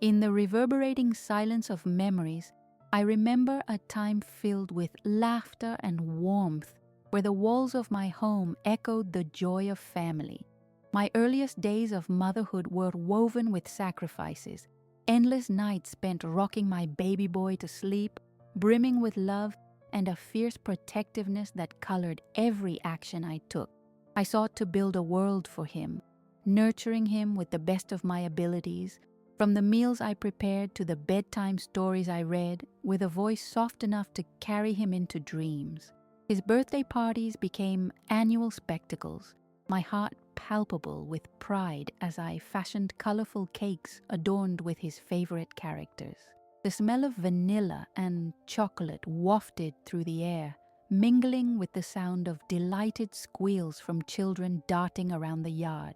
In the reverberating silence of memories, I remember a time filled with laughter and warmth, where the walls of my home echoed the joy of family. My earliest days of motherhood were woven with sacrifices, endless nights spent rocking my baby boy to sleep, brimming with love and a fierce protectiveness that colored every action I took. I sought to build a world for him, nurturing him with the best of my abilities, from the meals I prepared to the bedtime stories I read, with a voice soft enough to carry him into dreams. His birthday parties became annual spectacles, my heart palpable with pride as I fashioned colorful cakes adorned with his favorite characters. The smell of vanilla and chocolate wafted through the air, mingling with the sound of delighted squeals from children darting around the yard.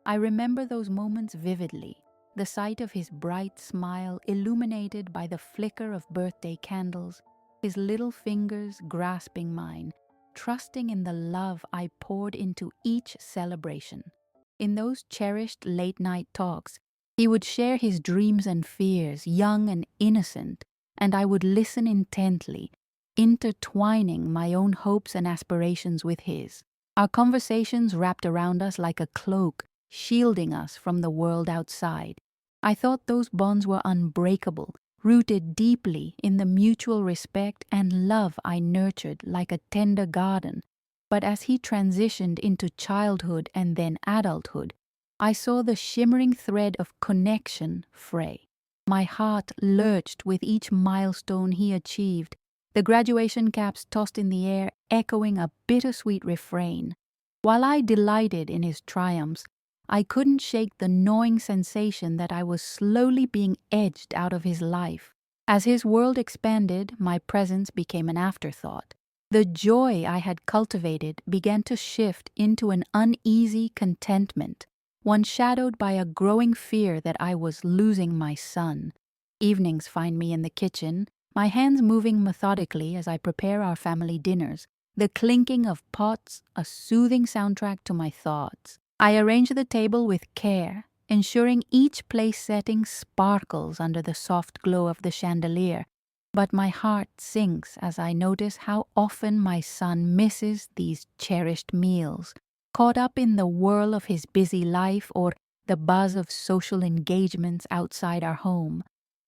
I remember those moments vividly, the sight of his bright smile illuminated by the flicker of birthday candles, his little fingers grasping mine, trusting in the love I poured into each celebration. In those cherished late-night talks, he would share his dreams and fears, young and innocent, and I would listen intently, intertwining my own hopes and aspirations with his. Our conversations wrapped around us like a cloak, shielding us from the world outside. I thought those bonds were unbreakable, rooted deeply in the mutual respect and love I nurtured like a tender garden. But as he transitioned into childhood and then adulthood, I saw the shimmering thread of connection fray. My heart lurched with each milestone he achieved, the graduation caps tossed in the air echoing a bittersweet refrain. While I delighted in his triumphs, I couldn't shake the gnawing sensation that I was slowly being edged out of his life. As his world expanded, my presence became an afterthought. The joy I had cultivated began to shift into an uneasy contentment, one shadowed by a growing fear that I was losing my son. Evenings find me in the kitchen, my hands moving methodically as I prepare our family dinners, the clinking of pots a soothing soundtrack to my thoughts. I arrange the table with care, ensuring each place setting sparkles under the soft glow of the chandelier, but my heart sinks as I notice how often my son misses these cherished meals, caught up in the whirl of his busy life or the buzz of social engagements outside our home.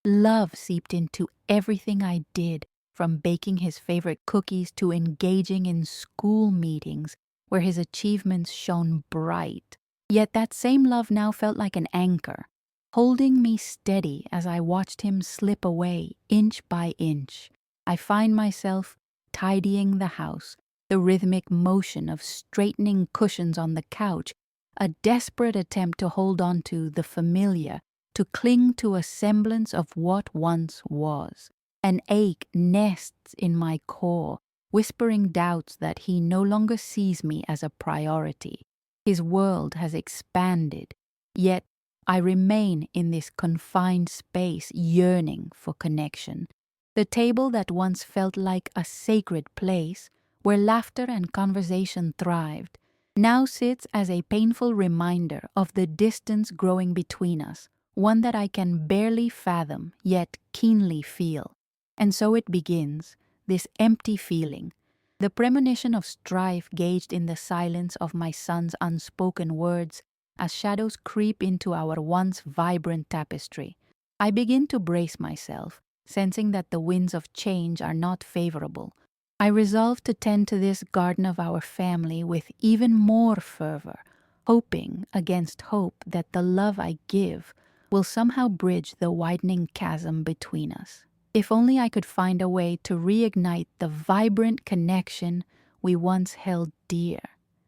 Love seeped into everything I did, from baking his favorite cookies to engaging in school meetings where his achievements shone bright. Yet that same love now felt like an anchor, holding me steady as I watched him slip away inch by inch. I find myself tidying the house, the rhythmic motion of straightening cushions on the couch, a desperate attempt to hold on to the familiar, to cling to a semblance of what once was. An ache nests in my core, whispering doubts that he no longer sees me as a priority. His world has expanded, yet I remain in this confined space yearning for connection. The table that once felt like a sacred place, where laughter and conversation thrived, now sits as a painful reminder of the distance growing between us, one that I can barely fathom, yet keenly feel. And so it begins, this empty feeling, the premonition of strife gauged in the silence of my son's unspoken words as shadows creep into our once vibrant tapestry. I begin to brace myself, sensing that the winds of change are not favorable. I resolve to tend to this garden of our family with even more fervor, hoping against hope that the love I give will somehow bridge the widening chasm between us. If only I could find a way to reignite the vibrant connection we once held dear.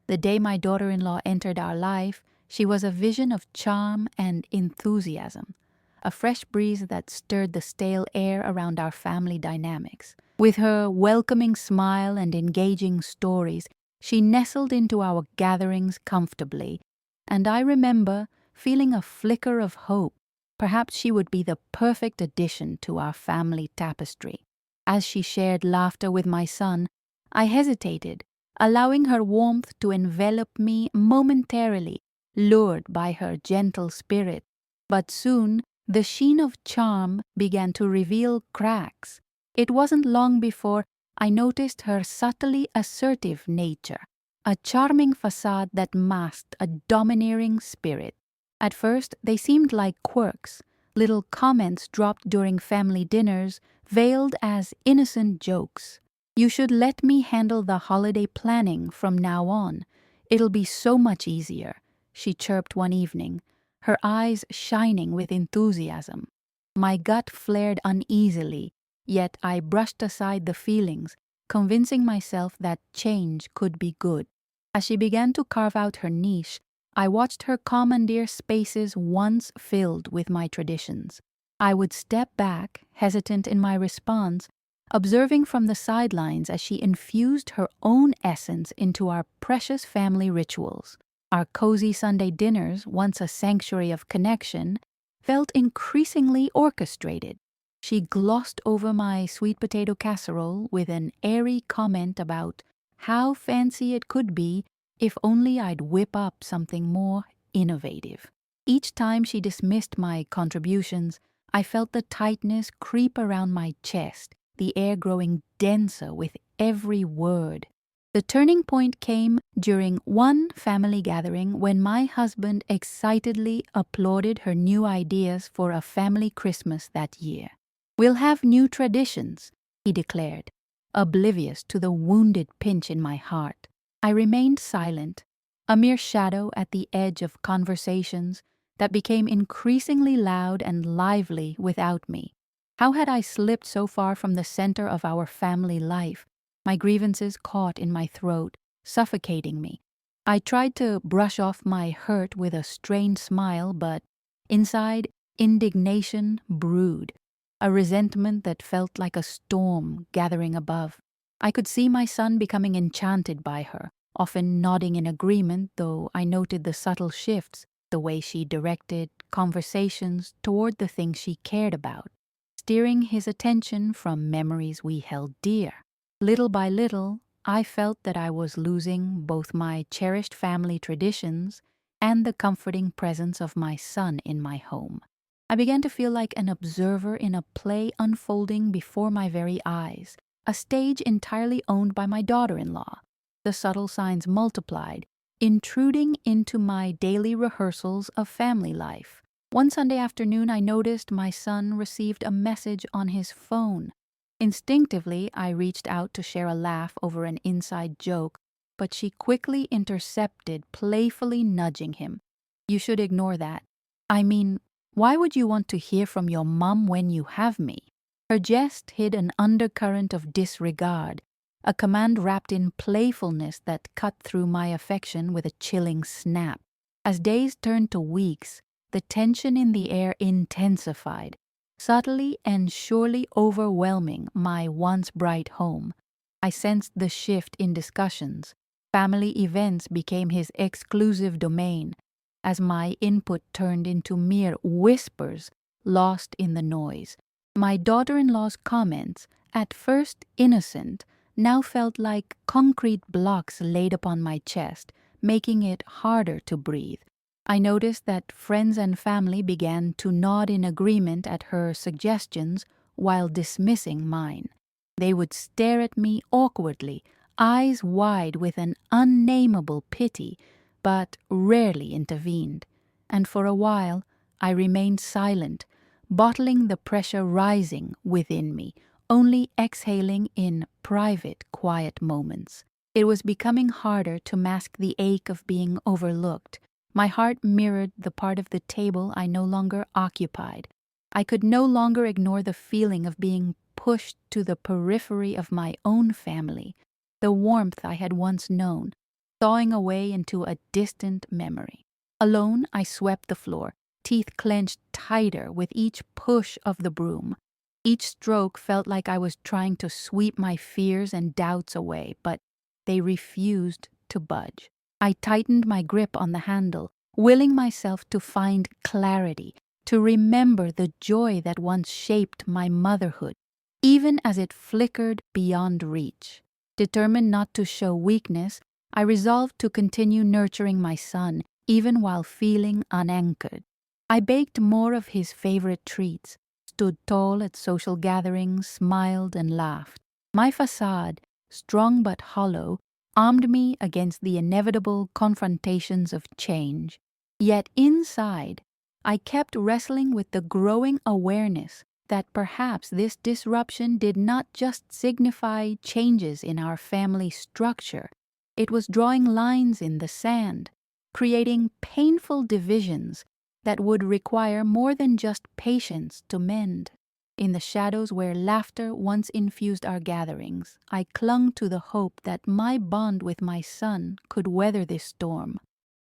The day my daughter-in-law entered our life, she was a vision of charm and enthusiasm, a fresh breeze that stirred the stale air around our family dynamics. With her welcoming smile and engaging stories, she nestled into our gatherings comfortably, and I remember feeling a flicker of hope. Perhaps she would be the perfect addition to our family tapestry. As she shared laughter with my son, I hesitated, allowing her warmth to envelop me momentarily, lured by her gentle spirit. But soon, the sheen of charm began to reveal cracks. It wasn't long before I noticed her subtly assertive nature, a charming facade that masked a domineering spirit. At first, they seemed like quirks, little comments dropped during family dinners, veiled as innocent jokes. "You should let me handle the holiday planning from now on. It'll be so much easier," she chirped one evening, her eyes shining with enthusiasm. My gut flared uneasily, yet I brushed aside the feelings, convincing myself that change could be good. As she began to carve out her niche, I watched her commandeer spaces once filled with my traditions. I would step back, hesitant in my response, observing from the sidelines as she infused her own essence into our precious family rituals. Our cozy Sunday dinners, once a sanctuary of connection, felt increasingly orchestrated. She glossed over my sweet potato casserole with an airy comment about how fancy it could be if only I'd whip up something more innovative. Each time she dismissed my contributions, I felt the tightness creep around my chest, the air growing denser with every word. The turning point came during one family gathering when my husband excitedly applauded her new ideas for a family Christmas that year. "We'll have new traditions," he declared, oblivious to the wounded pinch in my heart. I remained silent, a mere shadow at the edge of conversations that became increasingly loud and lively without me. How had I slipped so far from the center of our family life, my grievances caught in my throat, suffocating me? I tried to brush off my hurt with a strained smile, but inside, indignation brewed, a resentment that felt like a storm gathering above. I could see my son becoming enchanted by her, often nodding in agreement, though I noted the subtle shifts, the way she directed conversations toward the things she cared about, steering his attention from memories we held dear. Little by little, I felt that I was losing both my cherished family traditions and the comforting presence of my son in my home. I began to feel like an observer in a play unfolding before my very eyes, a stage entirely owned by my daughter-in-law. The subtle signs multiplied, intruding into my daily rehearsals of family life. One Sunday afternoon, I noticed my son received a message on his phone. Instinctively, I reached out to share a laugh over an inside joke, but she quickly intercepted, playfully nudging him. "You should ignore that. I mean, why would you want to hear from your mom when you have me?" Her jest hid an undercurrent of disregard, a command wrapped in playfulness that cut through my affection with a chilling snap. As days turned to weeks, the tension in the air intensified, subtly and surely overwhelming my once bright home. I sensed the shift in discussions. Family events became his exclusive domain, as my input turned into mere whispers lost in the noise. My daughter-in-law's comments, at first innocent, now felt like concrete blocks laid upon my chest, making it harder to breathe. I noticed that friends and family began to nod in agreement at her suggestions while dismissing mine. They would stare at me awkwardly, eyes wide with an unnameable pity, but rarely intervened. And for a while, I remained silent, bottling the pressure rising within me, only exhaling in private, quiet moments. It was becoming harder to mask the ache of being overlooked. My heart mirrored the part of the table I no longer occupied. I could no longer ignore the feeling of being pushed to the periphery of my own family, the warmth I had once known, thawing away into a distant memory. Alone, I swept the floor, teeth clenched tighter with each push of the broom. Each stroke felt like I was trying to sweep my fears and doubts away, but they refused to budge. I tightened my grip on the handle, willing myself to find clarity, to remember the joy that once shaped my motherhood, even as it flickered beyond reach. Determined not to show weakness, I resolved to continue nurturing my son, even while feeling unanchored. I baked more of his favorite treats, stood tall at social gatherings, smiled and laughed. My facade, strong but hollow, armed me against the inevitable confrontations of change. Yet inside, I kept wrestling with the growing awareness that perhaps this disruption did not just signify changes in our family structure. It was drawing lines in the sand, creating painful divisions that would require more than just patience to mend. In the shadows where laughter once infused our gatherings, I clung to the hope that my bond with my son could weather this storm.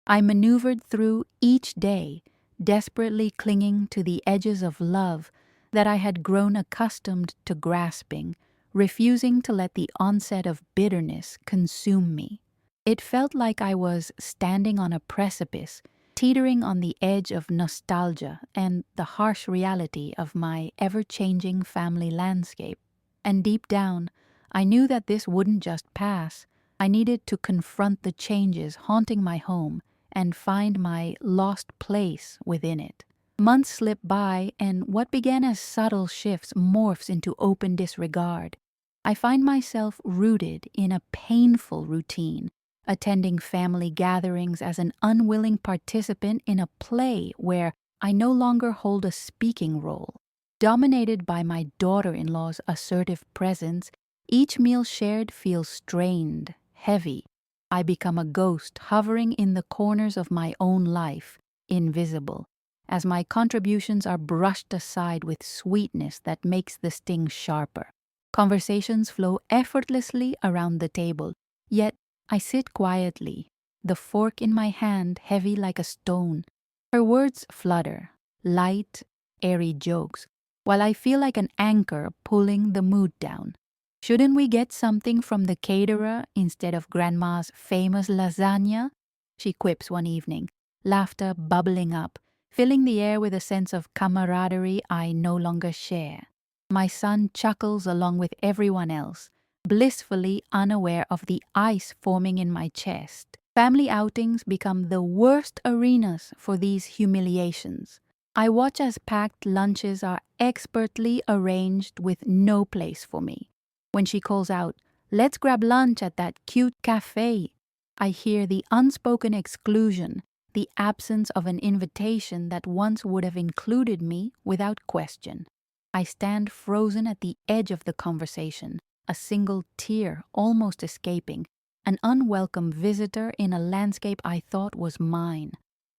I maneuvered through each day, desperately clinging to the edges of love that I had grown accustomed to grasping, refusing to let the onset of bitterness consume me. It felt like I was standing on a precipice, teetering on the edge of nostalgia and the harsh reality of my ever-changing family landscape. And deep down, I knew that this wouldn't just pass. I needed to confront the changes haunting my home and find my lost place within it. Months slip by, and what began as subtle shifts morphs into open disregard. I find myself rooted in a painful routine, attending family gatherings as an unwilling participant in a play where I no longer hold a speaking role. Dominated by my daughter-in-law's assertive presence, each meal shared feels strained, heavy. I become a ghost hovering in the corners of my own life, invisible, as my contributions are brushed aside with sweetness that makes the sting sharper. Conversations flow effortlessly around the table, yet I sit quietly, the fork in my hand heavy like a stone. Her words flutter, light, airy jokes, while I feel like an anchor pulling the mood down. Shouldn't we get something from the caterer instead of Grandma's famous lasagna? She quips one evening, laughter bubbling up, filling the air with a sense of camaraderie I no longer share. My son chuckles along with everyone else, blissfully unaware of the ice forming in my chest. Family outings become the worst arenas for these humiliations. I watch as packed lunches are expertly arranged with no place for me. When she calls out, "Let's grab lunch at that cute cafe," I hear the unspoken exclusion, the absence of an invitation that once would have included me without question. I stand frozen at the edge of the conversation, a single tear almost escaping, an unwelcome visitor in a landscape I thought was mine.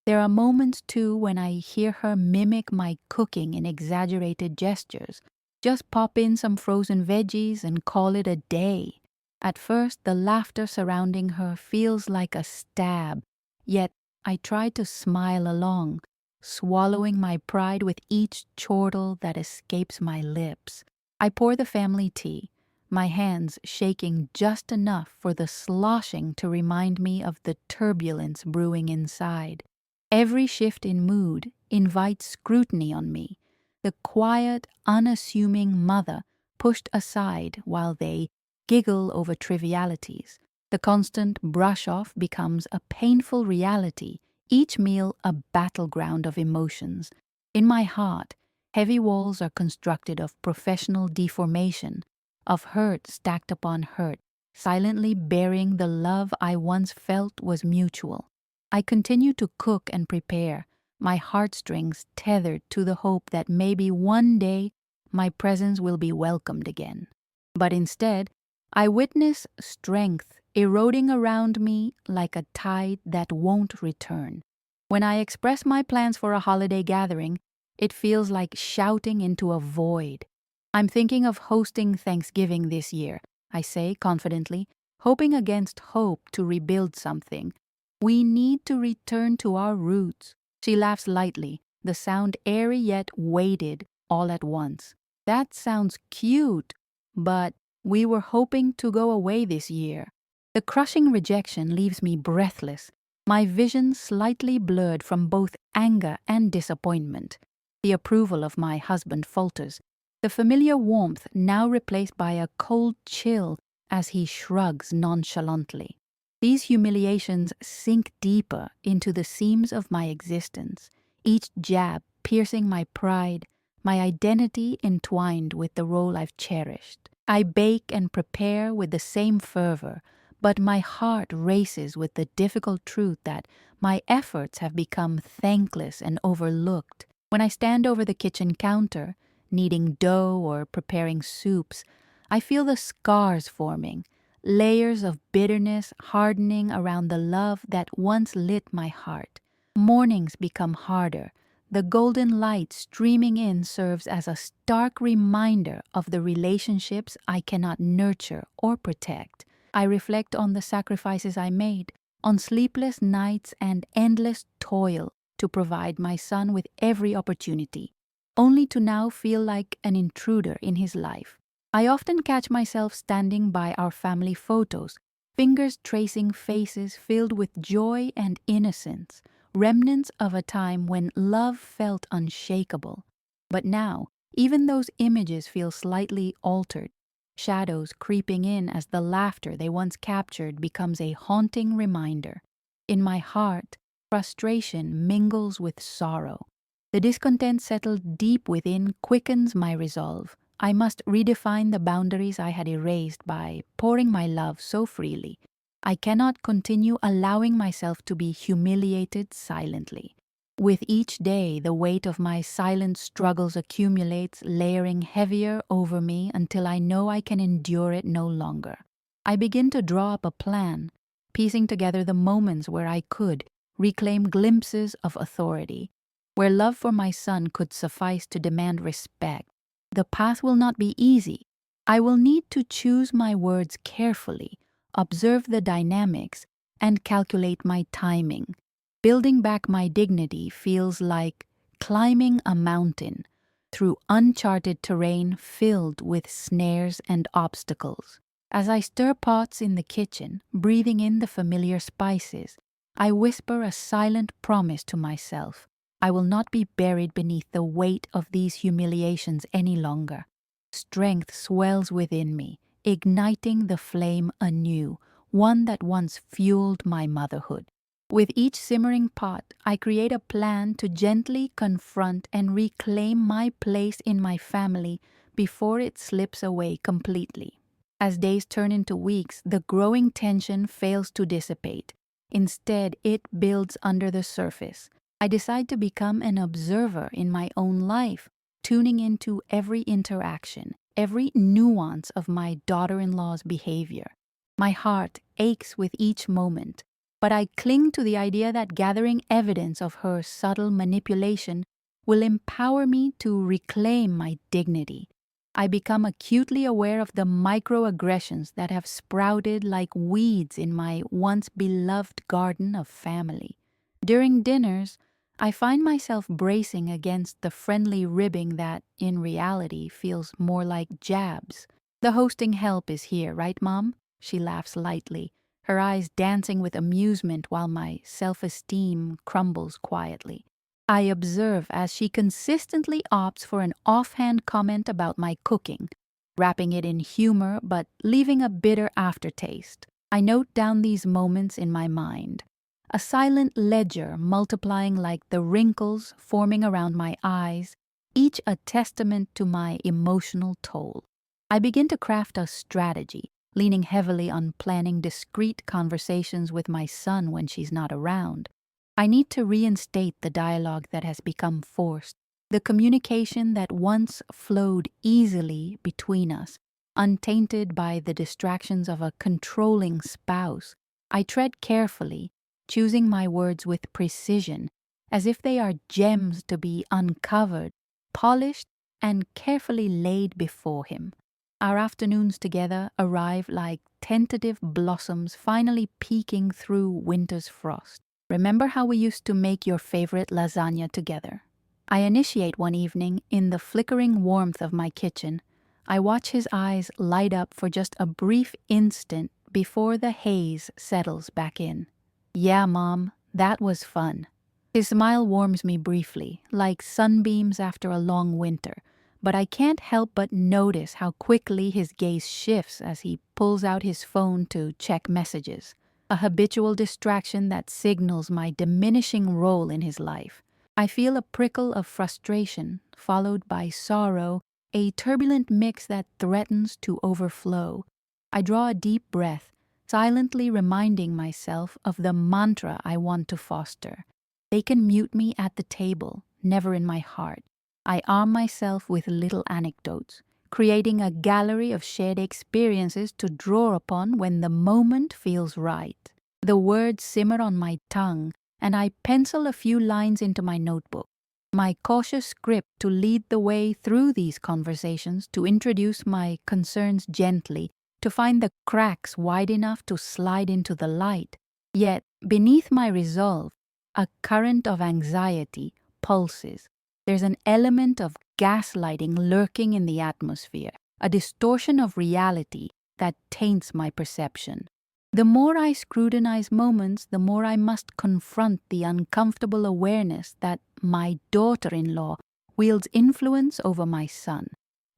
There are moments, too, when I hear her mimic my cooking in exaggerated gestures. Just pop in some frozen veggies and call it a day. At first, the laughter surrounding her feels like a stab, yet I try to smile along, swallowing my pride with each chortle that escapes my lips. I pour the family tea, my hands shaking just enough for the sloshing to remind me of the turbulence brewing inside. Every shift in mood invites scrutiny on me, the quiet, unassuming mother pushed aside while they giggle over trivialities. The constant brush-off becomes a painful reality, each meal a battleground of emotions. In my heart, heavy walls are constructed of professional deformation, of hurt stacked upon hurt, silently burying the love I once felt was mutual. I continue to cook and prepare, my heartstrings tethered to the hope that maybe one day my presence will be welcomed again. But instead, I witness strength eroding around me like a tide that won't return. When I express my plans for a holiday gathering, it feels like shouting into a void. "I'm thinking of hosting Thanksgiving this year," I say confidently, hoping against hope to rebuild something. "We need to return to our roots." She laughs lightly, the sound airy yet weighted all at once. "That sounds cute, but we were hoping to go away this year." The crushing rejection leaves me breathless, my vision slightly blurred from both anger and disappointment. The approval of my husband falters, the familiar warmth now replaced by a cold chill as he shrugs nonchalantly. These humiliations sink deeper into the seams of my existence, each jab piercing my pride, my identity entwined with the role I've cherished. I bake and prepare with the same fervor, but my heart races with the difficult truth that my efforts have become thankless and overlooked. When I stand over the kitchen counter, kneading dough or preparing soups, I feel the scars forming, layers of bitterness hardening around the love that once lit my heart. Mornings become harder. The golden light streaming in serves as a stark reminder of the relationships I cannot nurture or protect. I reflect on the sacrifices I made, on sleepless nights and endless toil to provide my son with every opportunity, only to now feel like an intruder in his life. I often catch myself standing by our family photos, fingers tracing faces filled with joy and innocence, remnants of a time when love felt unshakable. But now, even those images feel slightly altered, shadows creeping in as the laughter they once captured becomes a haunting reminder. In my heart, frustration mingles with sorrow. The discontent settled deep within quickens my resolve. I must redefine the boundaries I had erased by pouring my love so freely. I cannot continue allowing myself to be humiliated silently. With each day, the weight of my silent struggles accumulates, layering heavier over me until I know I can endure it no longer. I begin to draw up a plan, piecing together the moments where I could reclaim glimpses of authority, where love for my son could suffice to demand respect. The path will not be easy. I will need to choose my words carefully, observe the dynamics, and calculate my timing. Building back my dignity feels like climbing a mountain through uncharted terrain filled with snares and obstacles. As I stir pots in the kitchen, breathing in the familiar spices, I whisper a silent promise to myself. I will not be buried beneath the weight of these humiliations any longer. Strength swells within me, igniting the flame anew, one that once fueled my motherhood. With each simmering pot, I create a plan to gently confront and reclaim my place in my family before it slips away completely. As days turn into weeks, the growing tension fails to dissipate. Instead, it builds under the surface. I decide to become an observer in my own life, tuning into every interaction, every nuance of my daughter-in-law's behavior. My heart aches with each moment, but I cling to the idea that gathering evidence of her subtle manipulation will empower me to reclaim my dignity. I become acutely aware of the microaggressions that have sprouted like weeds in my once beloved garden of family. During dinners, I find myself bracing against the friendly ribbing that, in reality, feels more like jabs. The hosting help is here, right, Mom? She laughs lightly, her eyes dancing with amusement while my self-esteem crumbles quietly. I observe as she consistently opts for an offhand comment about my cooking, wrapping it in humor but leaving a bitter aftertaste. I note down these moments in my mind, a silent ledger multiplying like the wrinkles forming around my eyes, each a testament to my emotional toll. I begin to craft a strategy, leaning heavily on planning discreet conversations with my son when she's not around. I need to reinstate the dialogue that has become forced, the communication that once flowed easily between us, untainted by the distractions of a controlling spouse. I tread carefully, choosing my words with precision, as if they are gems to be uncovered, polished, and carefully laid before him. Our afternoons together arrive like tentative blossoms finally peeking through winter's frost. Remember how we used to make your favorite lasagna together? I initiate one evening in the flickering warmth of my kitchen. I watch his eyes light up for just a brief instant before the haze settles back in. Yeah, Mom, that was fun. His smile warms me briefly, like sunbeams after a long winter, but I can't help but notice how quickly his gaze shifts as he pulls out his phone to check messages, a habitual distraction that signals my diminishing role in his life. I feel a prickle of frustration, followed by sorrow, a turbulent mix that threatens to overflow. I draw a deep breath, silently reminding myself of the mantra I want to foster. They can mute me at the table, never in my heart. I arm myself with little anecdotes, creating a gallery of shared experiences to draw upon when the moment feels right. The words simmer on my tongue, and I pencil a few lines into my notebook, my cautious script to lead the way through these conversations, to introduce my concerns gently, to find the cracks wide enough to slide into the light. Yet, beneath my resolve, a current of anxiety pulses. There's an element of gaslighting lurking in the atmosphere, a distortion of reality that taints my perception. The more I scrutinize moments, the more I must confront the uncomfortable awareness that my daughter-in-law wields influence over my son,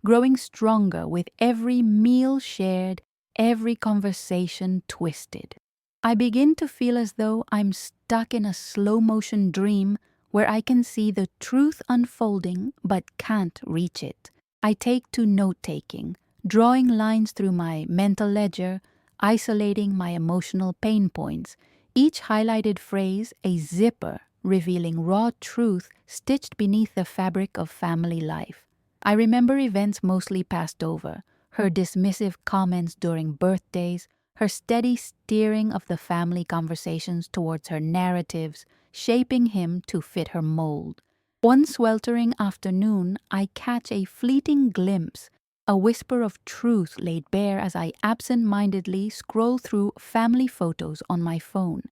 growing stronger with every meal shared, every conversation twisted. I begin to feel as though I'm stuck in a slow-motion dream where I can see the truth unfolding but can't reach it. I take to note-taking, drawing lines through my mental ledger, isolating my emotional pain points, each highlighted phrase a zipper revealing raw truth stitched beneath the fabric of family life. I remember events mostly passed over, her dismissive comments during birthdays, her steady steering of the family conversations towards her narratives, shaping him to fit her mold. One sweltering afternoon, I catch a fleeting glimpse, a whisper of truth laid bare as I absent-mindedly scroll through family photos on my phone.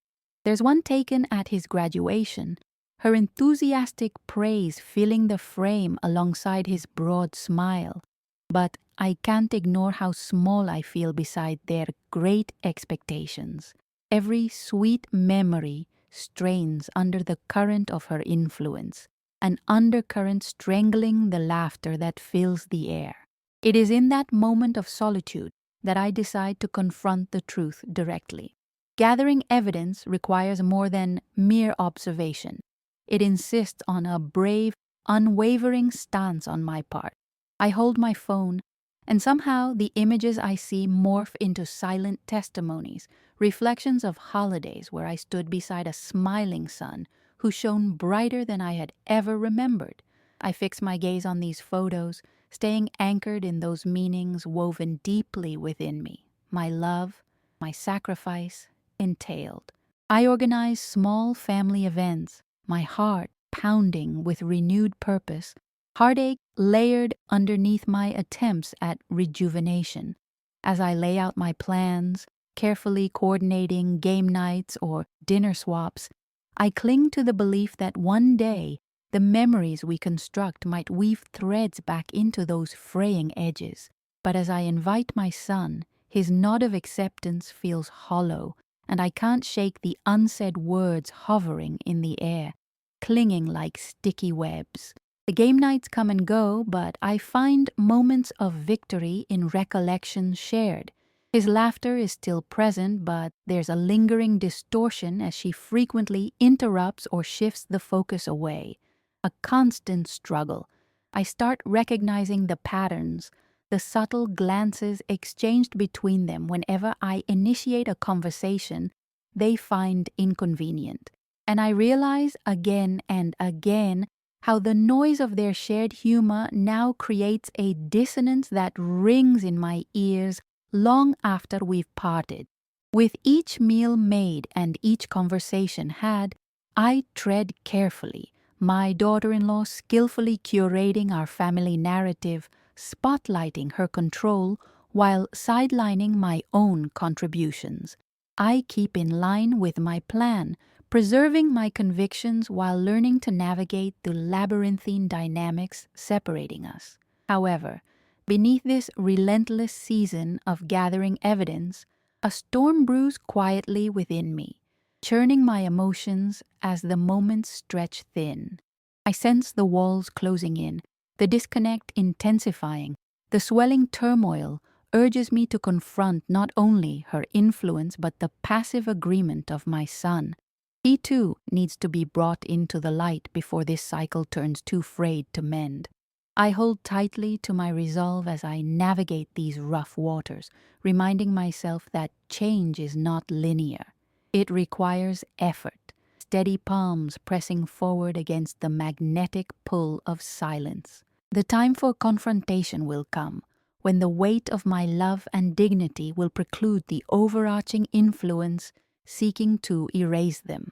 There's one taken at his graduation, her enthusiastic praise filling the frame alongside his broad smile. But I can't ignore how small I feel beside their great expectations. Every sweet memory strains under the current of her influence, an undercurrent strangling the laughter that fills the air. It is in that moment of solitude that I decide to confront the truth directly. Gathering evidence requires more than mere observation. It insists on a brave, unwavering stance on my part. I hold my phone, and somehow the images I see morph into silent testimonies, reflections of holidays where I stood beside a smiling son who shone brighter than I had ever remembered. I fix my gaze on these photos, staying anchored in those meanings woven deeply within me. My love, my sacrifice, entailed. I organize small family events, my heart pounding with renewed purpose, heartache layered underneath my attempts at rejuvenation. As I lay out my plans, carefully coordinating game nights or dinner swaps, I cling to the belief that one day the memories we construct might weave threads back into those fraying edges. But as I invite my son, his nod of acceptance feels hollow, and I can't shake the unsaid words hovering in the air, clinging like sticky webs. The game nights come and go, but I find moments of victory in recollections shared. His laughter is still present, but there's a lingering distortion as she frequently interrupts or shifts the focus away. A constant struggle. I start recognizing the patterns, the subtle glances exchanged between them whenever I initiate a conversation they find inconvenient. And I realize again and again how the noise of their shared humor now creates a dissonance that rings in my ears long after we've parted. With each meal made and each conversation had, I tread carefully, my daughter-in-law skillfully curating our family narrative, spotlighting her control while sidelining my own contributions. I keep in line with my plan, preserving my convictions while learning to navigate the labyrinthine dynamics separating us. However, beneath this relentless season of gathering evidence, a storm brews quietly within me, churning my emotions as the moments stretch thin. I sense the walls closing in, the disconnect intensifying, the swelling turmoil urges me to confront not only her influence but the passive agreement of my son. He too needs to be brought into the light before this cycle turns too frayed to mend. I hold tightly to my resolve as I navigate these rough waters, reminding myself that change is not linear. It requires effort, steady palms pressing forward against the magnetic pull of silence. The time for confrontation will come, when the weight of my love and dignity will preclude the overarching influence seeking to erase them.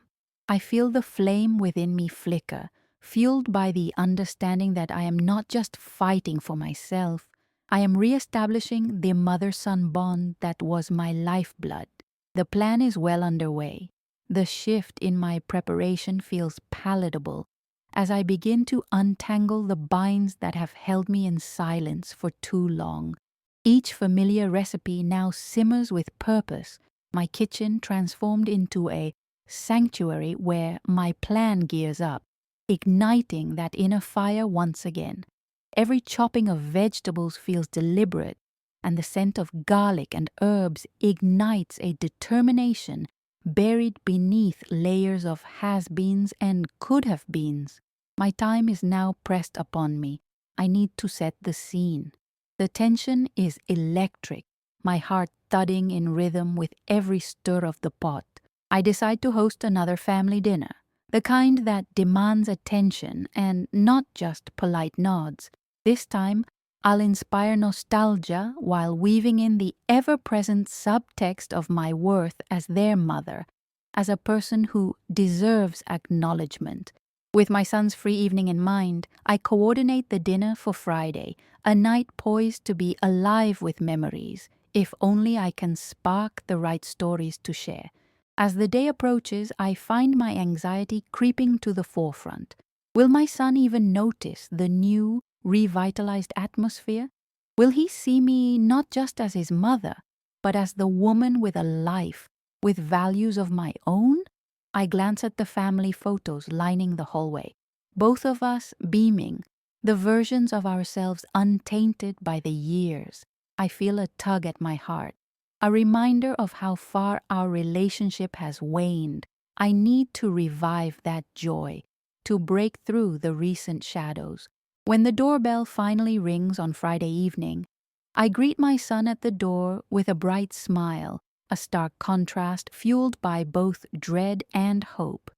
I feel the flame within me flicker, fueled by the understanding that I am not just fighting for myself, I am re-establishing the mother-son bond that was my lifeblood. The plan is well underway. The shift in my preparation feels palatable as I begin to untangle the binds that have held me in silence for too long. Each familiar recipe now simmers with purpose, my kitchen transformed into a sanctuary where my plan gears up, igniting that inner fire once again. Every chopping of vegetables feels deliberate, and the scent of garlic and herbs ignites a determination buried beneath layers of has-beens and could-have-beens. My time is now pressed upon me. I need to set the scene. The tension is electric, my heart thudding in rhythm with every stir of the pot. I decide to host another family dinner, the kind that demands attention and not just polite nods. This time, I'll inspire nostalgia while weaving in the ever-present subtext of my worth as their mother, as a person who deserves acknowledgement. With my son's free evening in mind, I coordinate the dinner for Friday, a night poised to be alive with memories, if only I can spark the right stories to share. As the day approaches, I find my anxiety creeping to the forefront. Will my son even notice the new, revitalized atmosphere? Will he see me not just as his mother, but as the woman with a life, with values of my own? I glance at the family photos lining the hallway, both of us beaming, the versions of ourselves untainted by the years. I feel a tug at my heart, a reminder of how far our relationship has waned. I need to revive that joy, to break through the recent shadows. When the doorbell finally rings on Friday evening, I greet my son at the door with a bright smile, a stark contrast fueled by both dread and hope.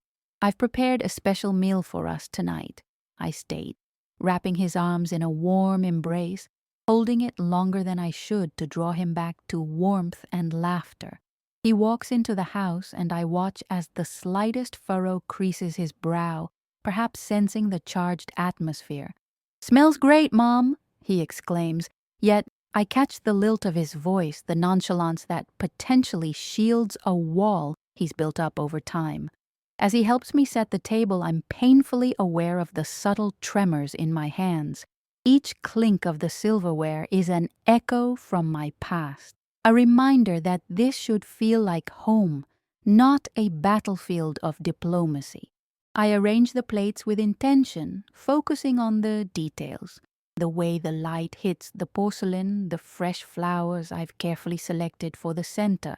"I've prepared a special meal for us tonight," I state, wrapping his arms in a warm embrace, holding it longer than I should to draw him back to warmth and laughter. He walks into the house and I watch as the slightest furrow creases his brow, perhaps sensing the charged atmosphere. "Smells great, Mom," he exclaims, yet I catch the lilt of his voice, the nonchalance that potentially shields a wall he's built up over time. As he helps me set the table, I'm painfully aware of the subtle tremors in my hands. Each clink of the silverware is an echo from my past, a reminder that this should feel like home, not a battlefield of diplomacy. I arrange the plates with intention, focusing on the details. The way the light hits the porcelain, the fresh flowers I've carefully selected for the center.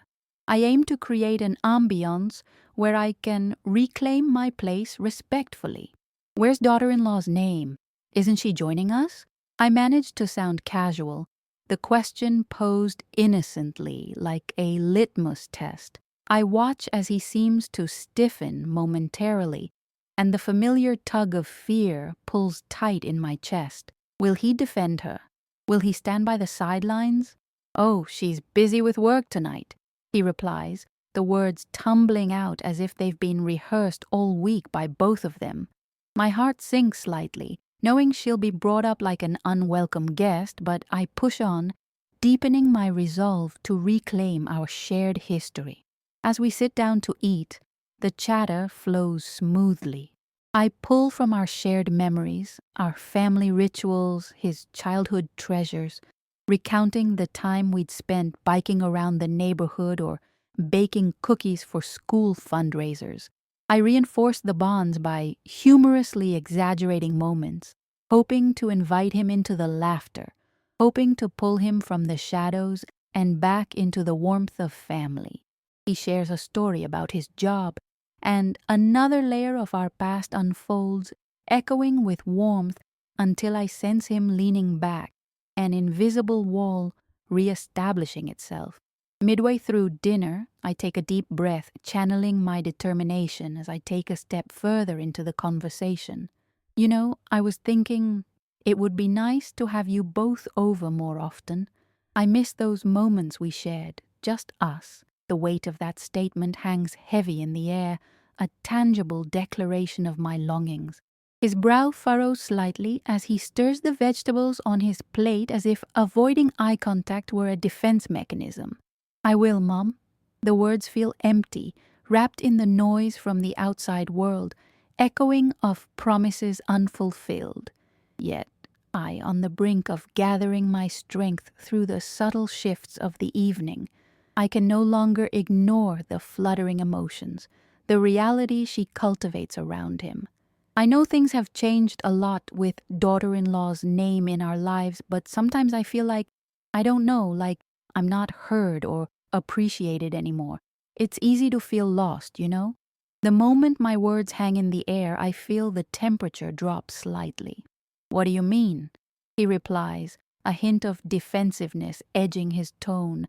I aim to create an ambiance where I can reclaim my place respectfully. "Where's daughter-in-law's name? Isn't she joining us?" I manage to sound casual, the question posed innocently, like a litmus test. I watch as he seems to stiffen momentarily, and the familiar tug of fear pulls tight in my chest. Will he defend her? Will he stand by the sidelines? "Oh, she's busy with work tonight," he replies, the words tumbling out as if they've been rehearsed all week by both of them. My heart sinks slightly, knowing she'll be brought up like an unwelcome guest, but I push on, deepening my resolve to reclaim our shared history. As we sit down to eat, the chatter flows smoothly. I pull from our shared memories, our family rituals, his childhood treasures, recounting the time we'd spent biking around the neighborhood or baking cookies for school fundraisers. I reinforce the bonds by humorously exaggerating moments, hoping to invite him into the laughter, hoping to pull him from the shadows and back into the warmth of family. He shares a story about his job, and another layer of our past unfolds, echoing with warmth until I sense him leaning back, an invisible wall re-establishing itself. Midway through dinner, I take a deep breath, channeling my determination as I take a step further into the conversation. You know, I was thinking it would be nice to have you both over more often. I miss those moments we shared, just us. The weight of that statement hangs heavy in the air, a tangible declaration of my longings. His brow furrows slightly as he stirs the vegetables on his plate as if avoiding eye contact were a defense mechanism. I will, Mom. The words feel empty, wrapped in the noise from the outside world, echoing of promises unfulfilled. Yet, I on the brink of gathering my strength through the subtle shifts of the evening. I can no longer ignore the fluttering emotions, the reality she cultivates around him. I know things have changed a lot with daughter-in-law's name in our lives, but sometimes I feel like, I don't know, like I'm not heard or appreciated anymore. It's easy to feel lost, you know? The moment my words hang in the air, I feel the temperature drop slightly. What do you mean? He replies, a hint of defensiveness edging his tone.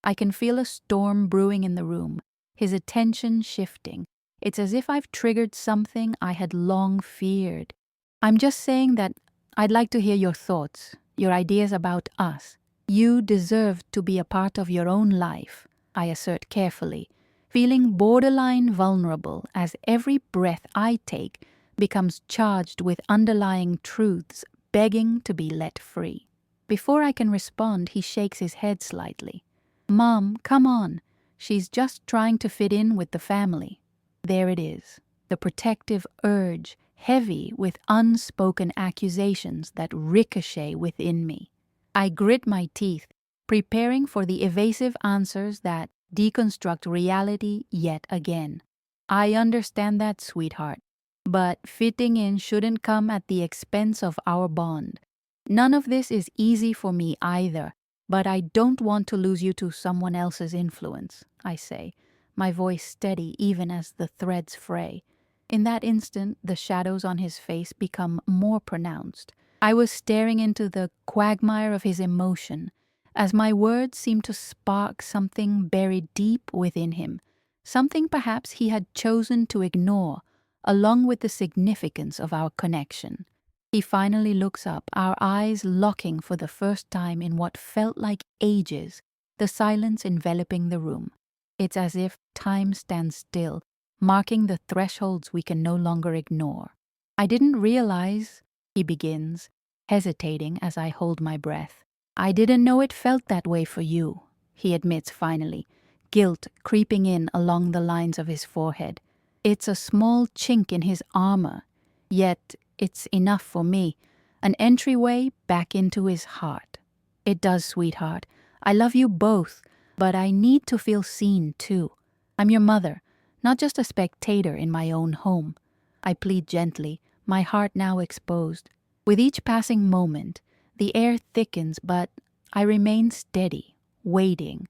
I can feel a storm brewing in the room, his attention shifting. It's as if I've triggered something I had long feared. I'm just saying that I'd like to hear your thoughts, your ideas about us. You deserve to be a part of your own life, I assert carefully, feeling borderline vulnerable as every breath I take becomes charged with underlying truths begging to be let free. Before I can respond, he shakes his head slightly. Mom, come on. She's just trying to fit in with the family. There it is, the protective urge, heavy with unspoken accusations that ricochet within me. I grit my teeth, preparing for the evasive answers that deconstruct reality yet again. I understand that, sweetheart, but fitting in shouldn't come at the expense of our bond. None of this is easy for me either, but I don't want to lose you to someone else's influence, I say, my voice steady even as the threads fray. In that instant, the shadows on his face become more pronounced. I was staring into the quagmire of his emotion, as my words seemed to spark something buried deep within him, something perhaps he had chosen to ignore, along with the significance of our connection. He finally looks up, our eyes locking for the first time in what felt like ages, the silence enveloping the room. It's as if time stands still, marking the thresholds we can no longer ignore. I didn't realize, he begins, hesitating as I hold my breath. I didn't know it felt that way for you, he admits finally, guilt creeping in along the lines of his forehead. It's a small chink in his armor, yet it's enough for me, an entryway back into his heart. It does, sweetheart. I love you both, but I need to feel seen too. I'm your mother, not just a spectator in my own home. I plead gently, my heart now exposed. With each passing moment, the air thickens, but I remain steady, waiting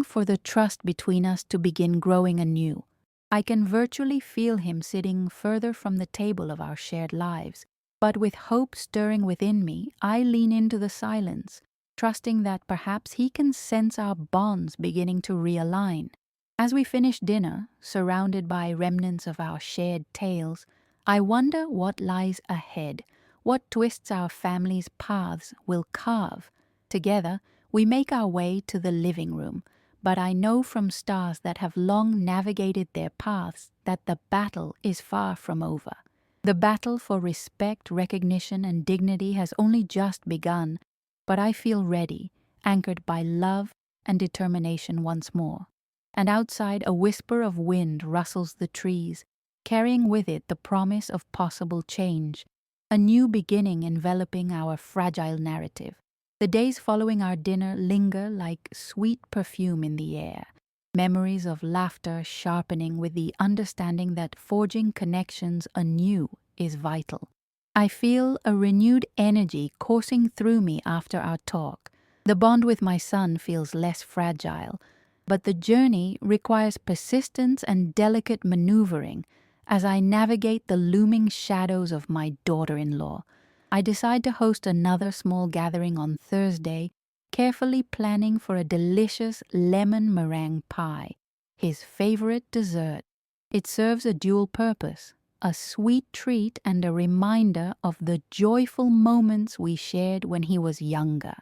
for the trust between us to begin growing anew. I can virtually feel him sitting further from the table of our shared lives, but with hope stirring within me, I lean into the silence, trusting that perhaps he can sense our bonds beginning to realign. As we finish dinner, surrounded by remnants of our shared tales, I wonder what lies ahead, what twists our family's paths will carve. Together, we make our way to the living room, but I know from stars that have long navigated their paths that the battle is far from over. The battle for respect, recognition, and dignity has only just begun, but I feel ready, anchored by love and determination once more. And outside, a whisper of wind rustles the trees, carrying with it the promise of possible change, a new beginning enveloping our fragile narrative. The days following our dinner linger like sweet perfume in the air, memories of laughter sharpening with the understanding that forging connections anew is vital. I feel a renewed energy coursing through me after our talk. The bond with my son feels less fragile, but the journey requires persistence and delicate maneuvering as I navigate the looming shadows of my daughter-in-law. I decide to host another small gathering on Thursday, carefully planning for a delicious lemon meringue pie, his favorite dessert. It serves a dual purpose, a sweet treat and a reminder of the joyful moments we shared when he was younger.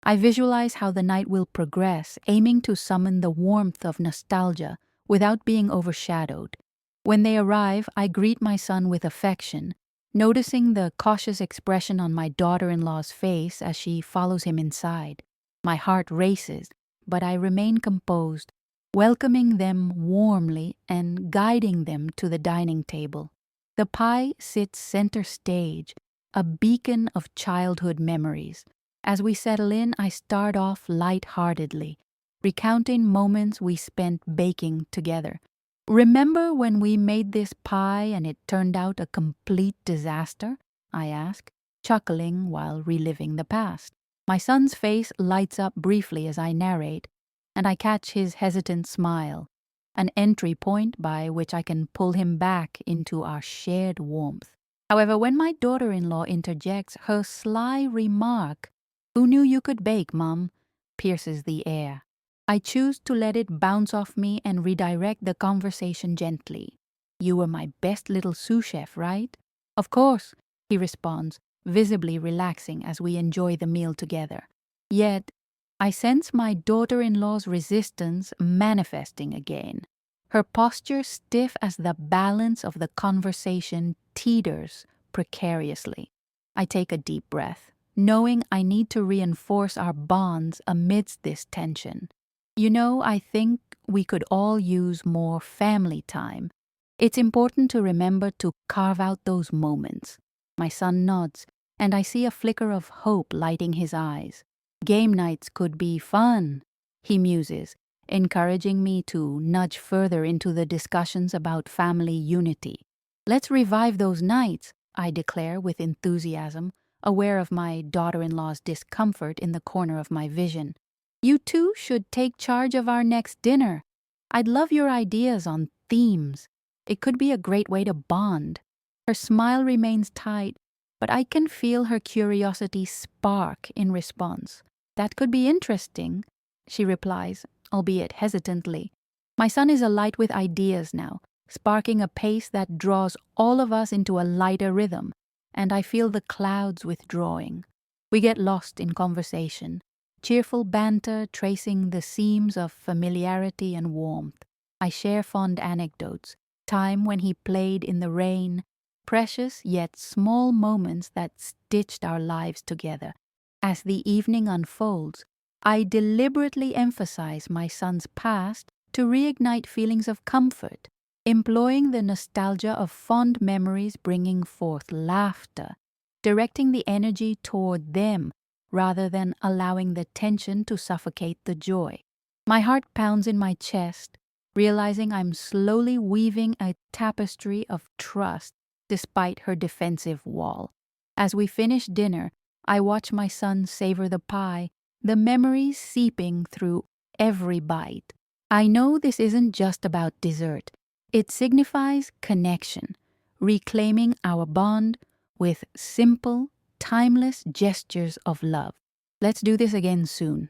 I visualize how the night will progress, aiming to summon the warmth of nostalgia without being overshadowed. When they arrive, I greet my son with affection, noticing the cautious expression on my daughter-in-law's face as she follows him inside. My heart races, but I remain composed, welcoming them warmly and guiding them to the dining table. The pie sits center stage, a beacon of childhood memories. As we settle in, I start off light-heartedly, recounting moments we spent baking together. "Remember when we made this pie and it turned out a complete disaster?" I ask, chuckling while reliving the past. My son's face lights up briefly as I narrate, and I catch his hesitant smile, an entry point by which I can pull him back into our shared warmth. However, when my daughter-in-law interjects, her sly remark, "Who knew you could bake, Mom?" pierces the air. I choose to let it bounce off me and redirect the conversation gently. "You were my best little sous chef, right?" "Of course," he responds, visibly relaxing as we enjoy the meal together. Yet, I sense my daughter-in-law's resistance manifesting again. Her posture stiff as the balance of the conversation teeters precariously. I take a deep breath, knowing I need to reinforce our bonds amidst this tension. "You know, I think we could all use more family time. It's important to remember to carve out those moments." My son nods, and I see a flicker of hope lighting his eyes. "Game nights could be fun," he muses, encouraging me to nudge further into the discussions about family unity. "Let's revive those nights," I declare with enthusiasm, aware of my daughter-in-law's discomfort in the corner of my vision. "You two should take charge of our next dinner. I'd love your ideas on themes. It could be a great way to bond." Her smile remains tight, but I can feel her curiosity spark in response. "That could be interesting," she replies, albeit hesitantly. My son is alight with ideas now, sparking a pace that draws all of us into a lighter rhythm, and I feel the clouds withdrawing. We get lost in conversation, cheerful banter tracing the seams of familiarity and warmth. I share fond anecdotes, time when he played in the rain, precious yet small moments that stitched our lives together. As the evening unfolds, I deliberately emphasize my son's past to reignite feelings of comfort, employing the nostalgia of fond memories bringing forth laughter, directing the energy toward them rather than allowing the tension to suffocate the joy. My heart pounds in my chest, realizing I'm slowly weaving a tapestry of trust despite her defensive wall. As we finish dinner, I watch my son savor the pie, the memories seeping through every bite. I know this isn't just about dessert. It signifies connection, reclaiming our bond with simple, timeless gestures of love. "Let's do this again soon,"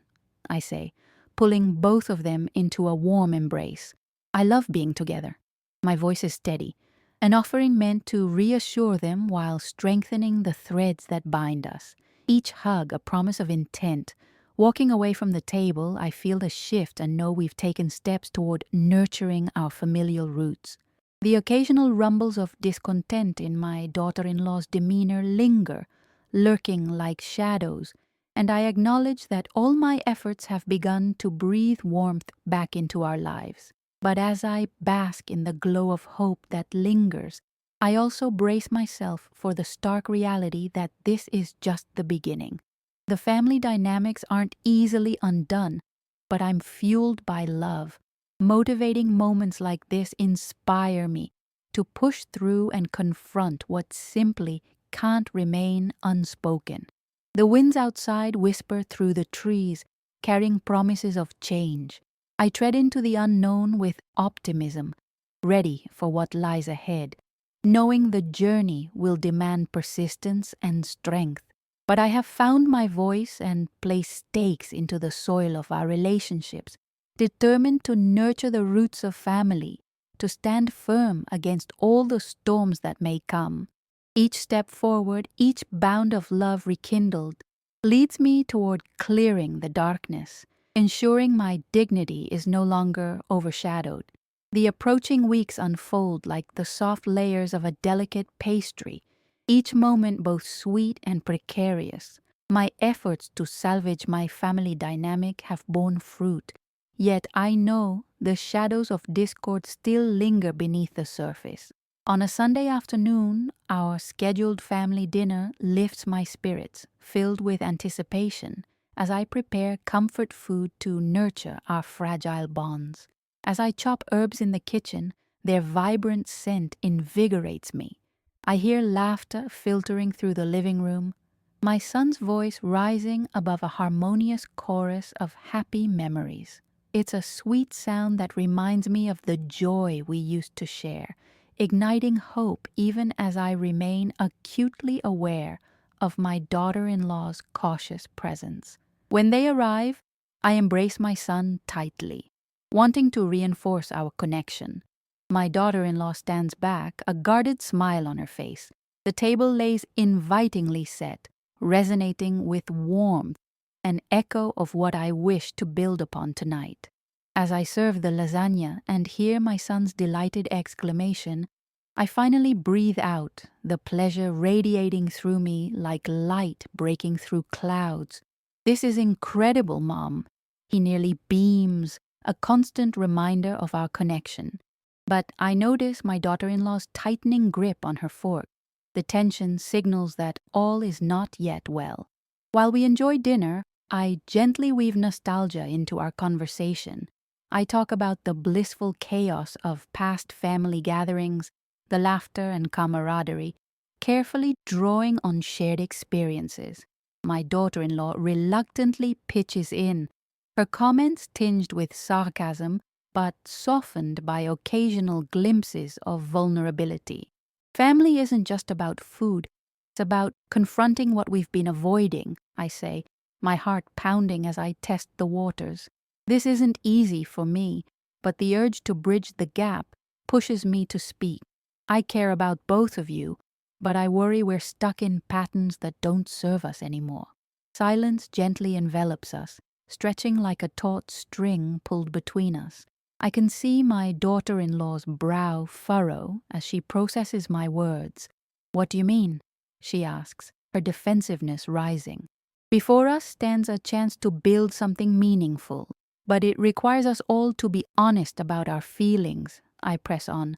I say, pulling both of them into a warm embrace. "I love being together." My voice is steady, an offering meant to reassure them while strengthening the threads that bind us. Each hug a promise of intent. Walking away from the table, I feel a shift and know we've taken steps toward nurturing our familial roots. The occasional rumbles of discontent in my daughter-in-law's demeanor linger, lurking like shadows, and I acknowledge that all my efforts have begun to breathe warmth back into our lives. But as I bask in the glow of hope that lingers, I also brace myself for the stark reality that this is just the beginning. The family dynamics aren't easily undone, but I'm fueled by love. Motivating moments like this inspire me to push through and confront what simply can't remain unspoken. The winds outside whisper through the trees, carrying promises of change. I tread into the unknown with optimism, ready for what lies ahead, knowing the journey will demand persistence and strength. But I have found my voice and placed stakes into the soil of our relationships, determined to nurture the roots of family, to stand firm against all the storms that may come. Each step forward, each bound of love rekindled, leads me toward clearing the darkness, ensuring my dignity is no longer overshadowed. The approaching weeks unfold like the soft layers of a delicate pastry, each moment both sweet and precarious. My efforts to salvage my family dynamic have borne fruit, yet I know the shadows of discord still linger beneath the surface. On a Sunday afternoon, our scheduled family dinner lifts my spirits, filled with anticipation, as I prepare comfort food to nurture our fragile bonds. As I chop herbs in the kitchen, their vibrant scent invigorates me. I hear laughter filtering through the living room, my son's voice rising above a harmonious chorus of happy memories. It's a sweet sound that reminds me of the joy we used to share, igniting hope even as I remain acutely aware of my daughter-in-law's cautious presence. When they arrive, I embrace my son tightly, wanting to reinforce our connection. My daughter-in-law stands back, a guarded smile on her face. The table lays invitingly set, resonating with warmth, an echo of what I wish to build upon tonight. As I serve the lasagna and hear my son's delighted exclamation, I finally breathe out, the pleasure radiating through me like light breaking through clouds. "This is incredible, Mom." He nearly beams, a constant reminder of our connection. But I notice my daughter-in-law's tightening grip on her fork. The tension signals that all is not yet well. While we enjoy dinner, I gently weave nostalgia into our conversation. I talk about the blissful chaos of past family gatherings, the laughter and camaraderie, carefully drawing on shared experiences. My daughter-in-law reluctantly pitches in, her comments tinged with sarcasm but softened by occasional glimpses of vulnerability. Family isn't just about food, it's about confronting what we've been avoiding, I say, my heart pounding as I test the waters. This isn't easy for me, but the urge to bridge the gap pushes me to speak. I care about both of you, but I worry we're stuck in patterns that don't serve us anymore. Silence gently envelops us, stretching like a taut string pulled between us. I can see my daughter-in-law's brow furrow as she processes my words. "What do you mean?" she asks, her defensiveness rising. Before us stands a chance to build something meaningful, but it requires us all to be honest about our feelings, I press on,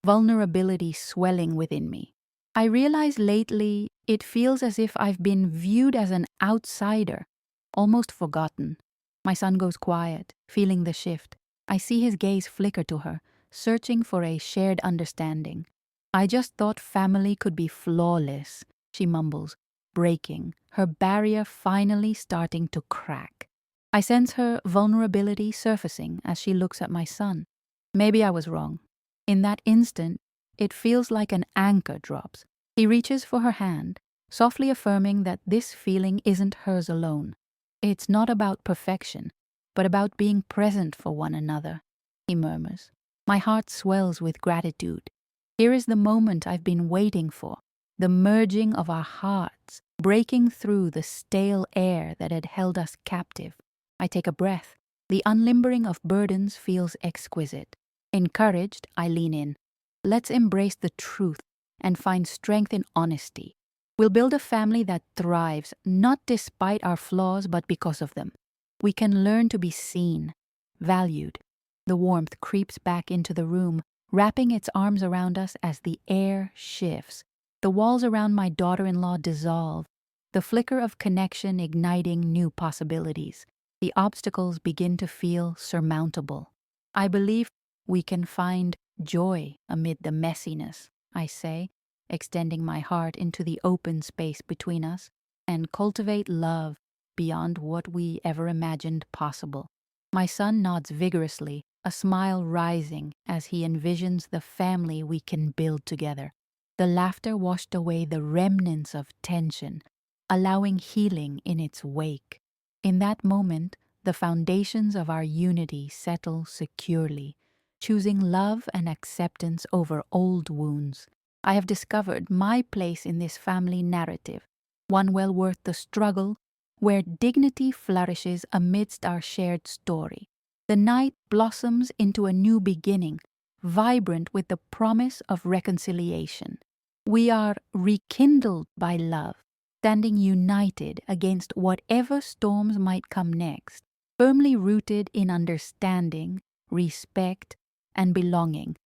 vulnerability swelling within me. I realize lately it feels as if I've been viewed as an outsider, almost forgotten. My son goes quiet, feeling the shift. I see his gaze flicker to her, searching for a shared understanding. "I just thought family could be flawless," she mumbles, breaking, her barrier finally starting to crack. I sense her vulnerability surfacing as she looks at my son. Maybe I was wrong. In that instant, it feels like an anchor drops. He reaches for her hand, softly affirming that this feeling isn't hers alone. "It's not about perfection, but about being present for one another," he murmurs. My heart swells with gratitude. Here is the moment I've been waiting for, the merging of our hearts, breaking through the stale air that had held us captive. I take a breath. The unlimbering of burdens feels exquisite. Encouraged, I lean in. Let's embrace the truth and find strength in honesty. We'll build a family that thrives, not despite our flaws, but because of them. We can learn to be seen, valued. The warmth creeps back into the room, wrapping its arms around us as the air shifts. The walls around my daughter-in-law dissolve, the flicker of connection igniting new possibilities. The obstacles begin to feel surmountable. I believe we can find joy amid the messiness, I say, extending my heart into the open space between us, and cultivate love beyond what we ever imagined possible. My son nods vigorously, a smile rising as he envisions the family we can build together. The laughter washed away the remnants of tension, allowing healing in its wake. In that moment, the foundations of our unity settle securely, choosing love and acceptance over old wounds. I have discovered my place in this family narrative, one well worth the struggle, where dignity flourishes amidst our shared story. The night blossoms into a new beginning, vibrant with the promise of reconciliation. We are rekindled by love, standing united against whatever storms might come next, firmly rooted in understanding, respect, and belonging.